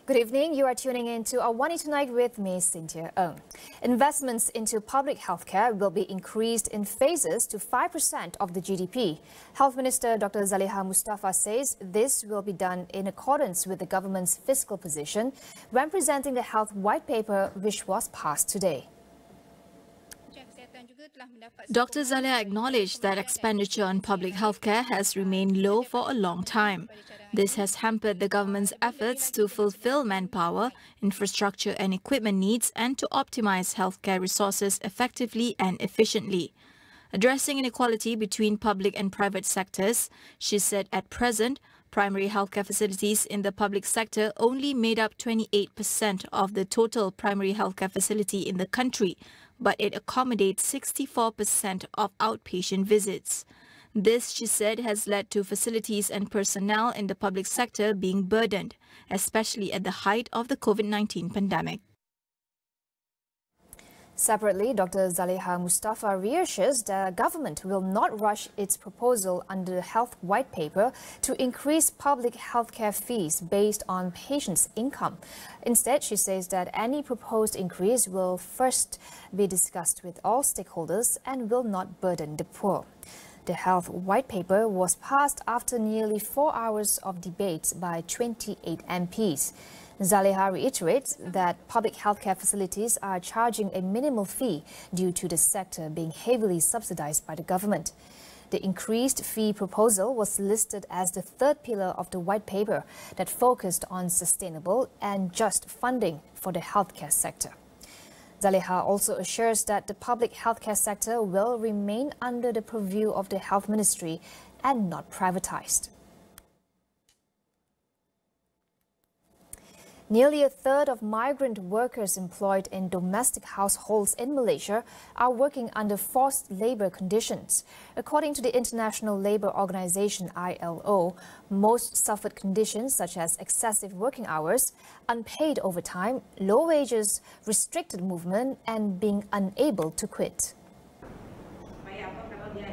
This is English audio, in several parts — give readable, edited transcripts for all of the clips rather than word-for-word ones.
Good evening. You are tuning in to AWANI Tonight with me, Cynthia Ng. Investments into public healthcare will be increased in phases to 5% of the GDP. Health Minister Dr. Zaliha Mustafa says this will be done in accordance with the government's fiscal position when presenting the Health White Paper, which was passed today. Dr. Zaliha acknowledged that expenditure on public healthcare has remained low for a long time. This has hampered the government's efforts to fulfill manpower, infrastructure and equipment needs and to optimize healthcare resources effectively and efficiently. Addressing inequality between public and private sectors, she said at present, primary healthcare facilities in the public sector only made up 28% of the total primary healthcare facility in the country, but it accommodates 64% of outpatient visits. This, she said, has led to facilities and personnel in the public sector being burdened, especially at the height of the COVID-19 pandemic. Separately, Dr. Zaliha Mustafa reassures the government will not rush its proposal under the Health White Paper to increase public healthcare fees based on patients' income. Instead, she says that any proposed increase will first be discussed with all stakeholders and will not burden the poor. The Health White Paper was passed after nearly 4 hours of debates by 28 MPs. Zaliha reiterates that public healthcare facilities are charging a minimal fee due to the sector being heavily subsidized by the government. The increased fee proposal was listed as the third pillar of the White Paper that focused on sustainable and just funding for the healthcare sector. Zaliha also assures that the public healthcare sector will remain under the purview of the Health Ministry and not privatized. Nearly a third of migrant workers employed in domestic households in Malaysia are working under forced labor conditions. According to the International Labour Organization (ILO), most suffered conditions such as excessive working hours, unpaid overtime, low wages, restricted movement and being unable to quit.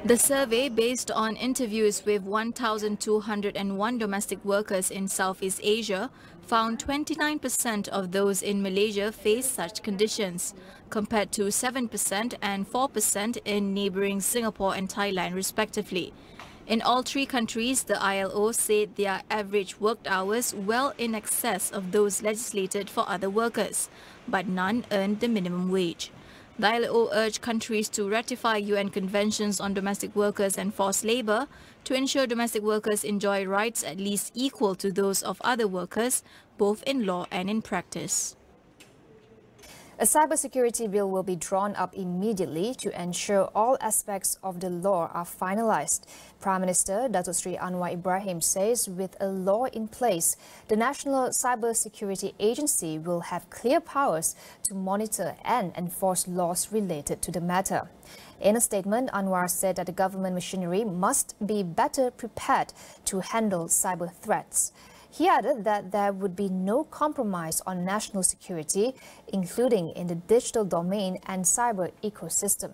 The survey, based on interviews with 1,201 domestic workers in Southeast Asia, found 29% of those in Malaysia face such conditions, compared to 7% and 4% in neighbouring Singapore and Thailand respectively. In all three countries, the ILO said their average worked hours well in excess of those legislated for other workers, but none earned the minimum wage. The ILO urged countries to ratify UN conventions on domestic workers and forced labour to ensure domestic workers enjoy rights at least equal to those of other workers, both in law and in practice. A cybersecurity bill will be drawn up immediately to ensure all aspects of the law are finalized. Prime Minister Datuk Sri Anwar Ibrahim says with a law in place, the National Cybersecurity Agency will have clear powers to monitor and enforce laws related to the matter. In a statement, Anwar said that the government machinery must be better prepared to handle cyber threats. He added that there would be no compromise on national security, including in the digital domain and cyber ecosystem.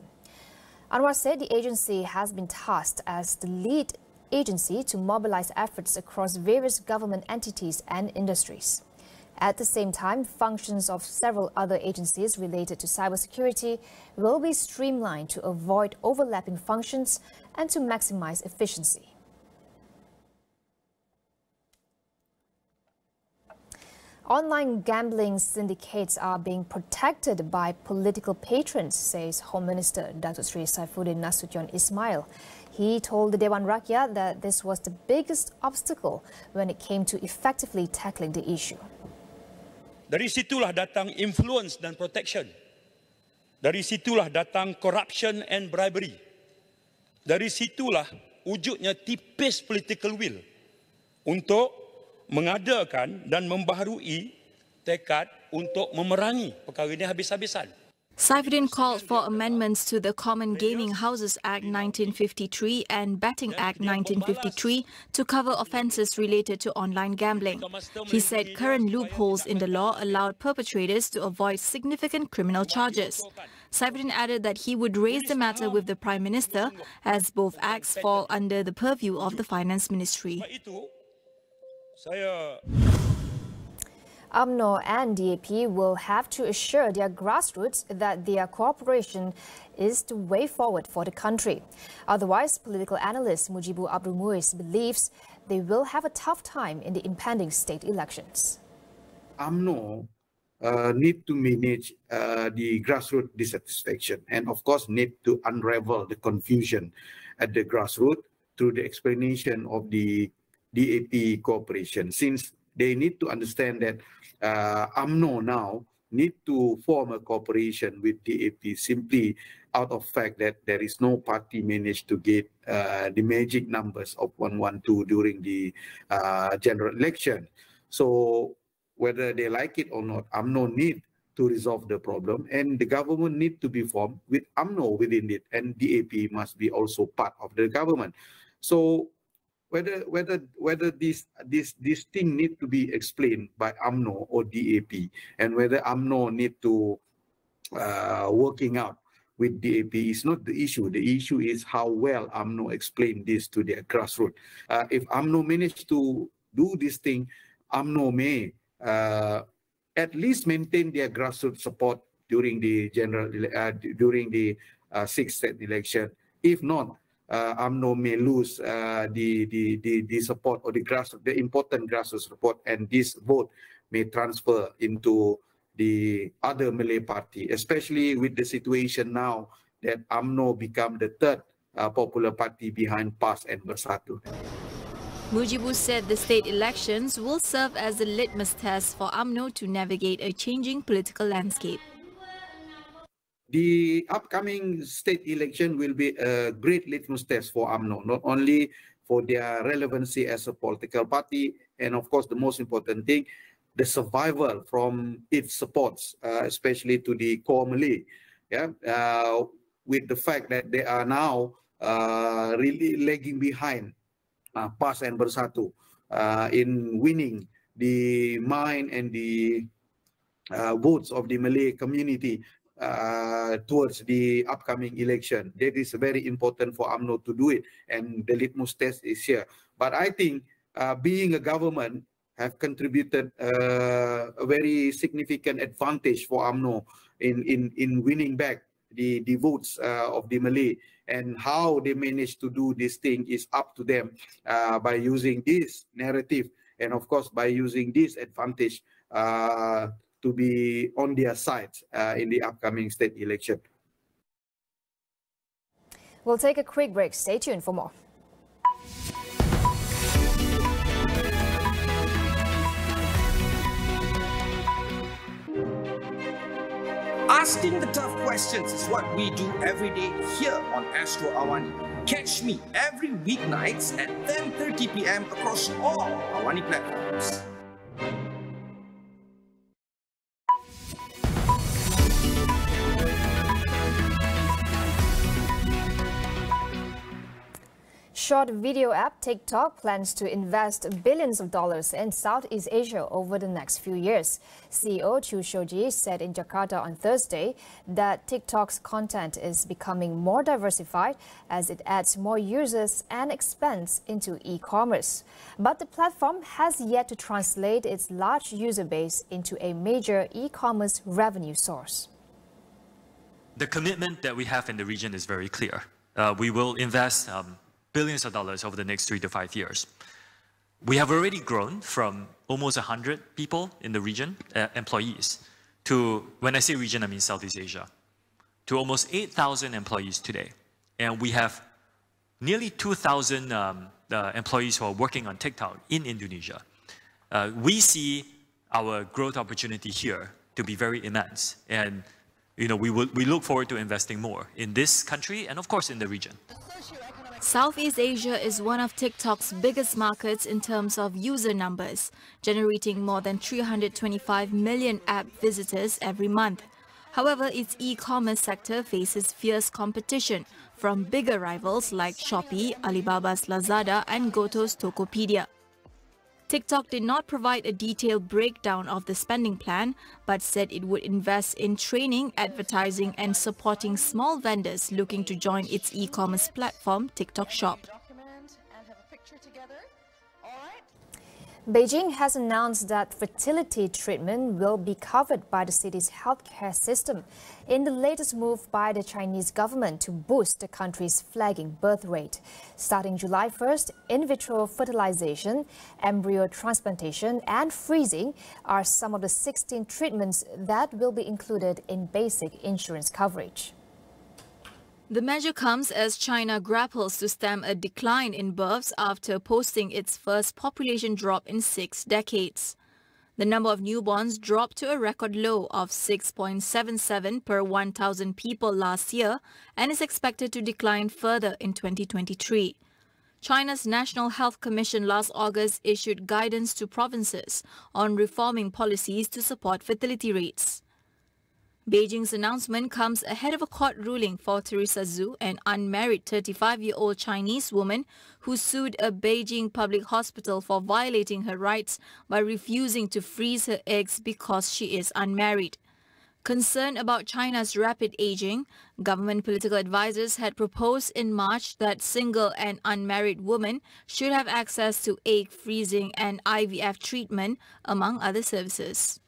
Anwar said the agency has been tasked as the lead agency to mobilize efforts across various government entities and industries. At the same time, functions of several other agencies related to cybersecurity will be streamlined to avoid overlapping functions and to maximize efficiency. Online gambling syndicates are being protected by political patrons, says Home Minister Datuk Sri Saifuddin Nasution Ismail. He told the Dewan Rakyat that this was the biggest obstacle when it came to effectively tackling the issue. Dari situlah datang influence dan protection. Dari situlah datang corruption and bribery. Dari situlah wujudnya tipis political will untuk mengadakan dan membaharui tekad untuk memerangi perkara ini habis-habisan. Saifuddin called for amendments to the Common Gaming Houses Act 1953 and Betting Act 1953 to cover offences related to online gambling. He said current loopholes in the law allowed perpetrators to avoid significant criminal charges. Saifuddin added that he would raise the matter with the Prime Minister as both acts fall under the purview of the Finance Ministry. UMNO and DAP will have to assure their grassroots that their cooperation is the way forward for the country. Otherwise, political analyst Mujibu Abdul Muiz believes they will have a tough time in the impending state elections. UMNO need to manage the grassroots dissatisfaction and, of course, need to unravel the confusion at the grassroots through the explanation of the DAP cooperation, since they need to understand that UMNO now need to form a cooperation with DAP simply out of fact that there is no party managed to get the magic numbers of 112 during the general election. So whether they like it or not, UMNO need to resolve the problem, and the government need to be formed with UMNO within it, and DAP must be also part of the government. So whether this thing need to be explained by UMNO or DAP, and whether UMNO need to working out with DAP is not the issue. The issue is how well UMNO explain this to their grassroots. If UMNO manage to do this thing, UMNO may at least maintain their grassroots support during the sixth state election. If not, UMNO may lose the support or the important grassroots support, and this vote may transfer into the other Malay party, especially with the situation now that UMNO become the third popular party behind PAS and Bersatu. Mujibu said the state elections will serve as a litmus test for UMNO to navigate a changing political landscape. The upcoming state election will be a great litmus test for UMNO, not only for their relevancy as a political party, and of course the most important thing, the survival from its supports, especially to the core Malay, with the fact that they are now really lagging behind PAS and Bersatu in winning the mind and the votes of the Malay community towards the upcoming election. That is very important for UMNO to do it, and the litmus test is here. But I think being a government have contributed a very significant advantage for UMNO in winning back the votes of the Malay, and how they managed to do this thing is up to them by using this narrative, and of course by using this advantage to be on their side in the upcoming state election. We'll take a quick break. Stay tuned for more. Asking the tough questions is what we do every day here on Astro AWANI. Catch me every weeknights at 10:30 p.m. across all AWANI platforms. Short video app TikTok plans to invest billions of dollars in Southeast Asia over the next few years. CEO Chu Shoji said in Jakarta on Thursday that TikTok's content is becoming more diversified as it adds more users and expands into e-commerce. But the platform has yet to translate its large user base into a major e-commerce revenue source. The commitment that we have in the region is very clear. We will invest billions of dollars over the next 3 to 5 years. We have already grown from almost 100 people in the region, employees, to, when I say region, I mean Southeast Asia, to almost 8,000 employees today. And we have nearly 2,000 employees who are working on TikTok in Indonesia. We see our growth opportunity here to be very immense. And we look forward to investing more in this country and, of course, in the region. Southeast Asia is one of TikTok's biggest markets in terms of user numbers, generating more than 325 million app visitors every month. However, its e-commerce sector faces fierce competition from bigger rivals like Shopee, Alibaba's Lazada and Goto's Tokopedia. TikTok did not provide a detailed breakdown of the spending plan, but said it would invest in training, advertising and supporting small vendors looking to join its e-commerce platform, TikTok Shop. Beijing has announced that fertility treatment will be covered by the city's healthcare system in the latest move by the Chinese government to boost the country's flagging birth rate. Starting July 1st, in vitro fertilization, embryo transplantation and freezing are some of the 16 treatments that will be included in basic insurance coverage. The measure comes as China grapples to stem a decline in births after posting its first population drop in 6 decades. The number of newborns dropped to a record low of 6.77 per 1,000 people last year and is expected to decline further in 2023. China's National Health Commission last August issued guidance to provinces on reforming policies to support fertility rates. Beijing's announcement comes ahead of a court ruling for Teresa Zhu, an unmarried 35-year-old Chinese woman who sued a Beijing public hospital for violating her rights by refusing to freeze her eggs because she is unmarried. Concerned about China's rapid aging, government political advisors had proposed in March that single and unmarried women should have access to egg freezing and IVF treatment, among other services.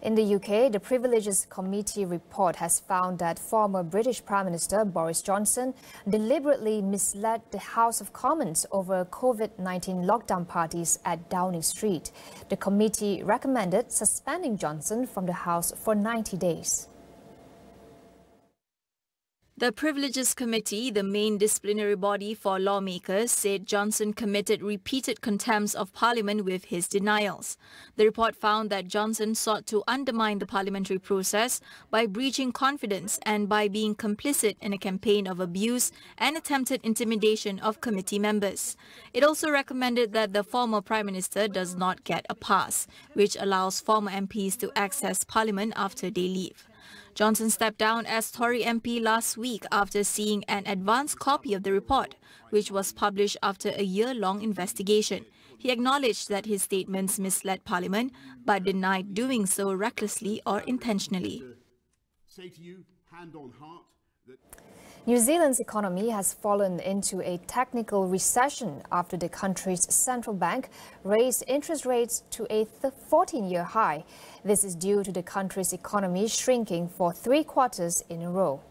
In the UK, the Privileges Committee report has found that former British Prime Minister Boris Johnson deliberately misled the House of Commons over COVID-19 lockdown parties at Downing Street. The committee recommended suspending Johnson from the House for 90 days. The Privileges Committee, the main disciplinary body for lawmakers, said Johnson committed repeated contempt of Parliament with his denials. The report found that Johnson sought to undermine the parliamentary process by breaching confidence and by being complicit in a campaign of abuse and attempted intimidation of committee members. It also recommended that the former Prime Minister does not get a pass, which allows former MPs to access Parliament after they leave. Johnson stepped down as Tory MP last week after seeing an advance copy of the report, which was published after a year-long investigation. He acknowledged that his statements misled Parliament, but denied doing so recklessly or intentionally. New Zealand's economy has fallen into a technical recession after the country's central bank raised interest rates to a 14-year high. This is due to the country's economy shrinking for 3 quarters in a row.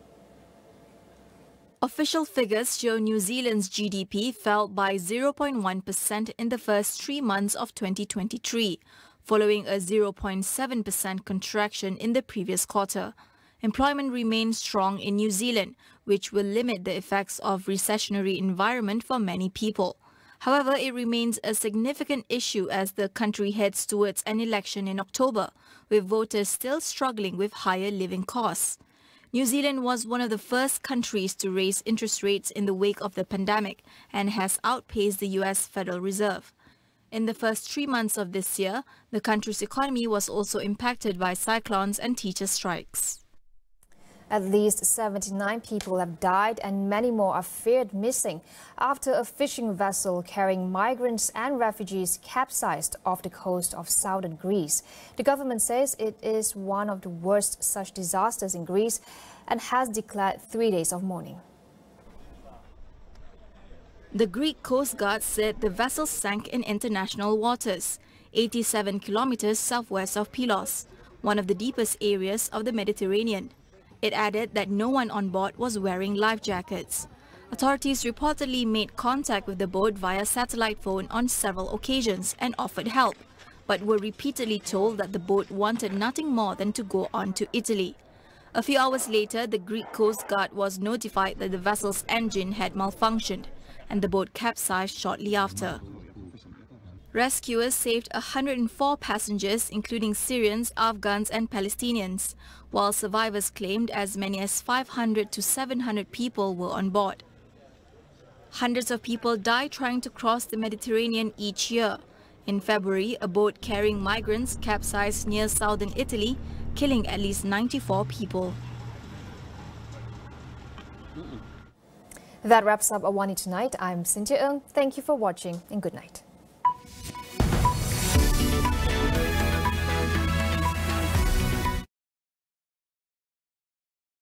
Official figures show New Zealand's GDP fell by 0.1% in the first 3 months of 2023, following a 0.7% contraction in the previous quarter. Employment remains strong in New Zealand, which will limit the effects of recessionary environment for many people. However, it remains a significant issue as the country heads towards an election in October, with voters still struggling with higher living costs. New Zealand was one of the first countries to raise interest rates in the wake of the pandemic and has outpaced the US Federal Reserve. In the first 3 months of this year, the country's economy was also impacted by cyclones and teacher strikes. At least 79 people have died and many more are feared missing after a fishing vessel carrying migrants and refugees capsized off the coast of southern Greece. The government says it is one of the worst such disasters in Greece and has declared 3 days of mourning. The Greek Coast Guard said the vessel sank in international waters, 87 kilometers southwest of Pylos, one of the deepest areas of the Mediterranean. It added that no one on board was wearing life jackets. Authorities reportedly made contact with the boat via satellite phone on several occasions and offered help, but were repeatedly told that the boat wanted nothing more than to go on to Italy. A few hours later, the Greek Coast Guard was notified that the vessel's engine had malfunctioned, and the boat capsized shortly after. Rescuers saved 104 passengers, including Syrians, Afghans and Palestinians, while survivors claimed as many as 500 to 700 people were on board. Hundreds of people die trying to cross the Mediterranean each year. In February, a boat carrying migrants capsized near southern Italy, killing at least 94 people. That wraps up AWANI Tonight. I'm Cynthia Ng. Thank you for watching and good night.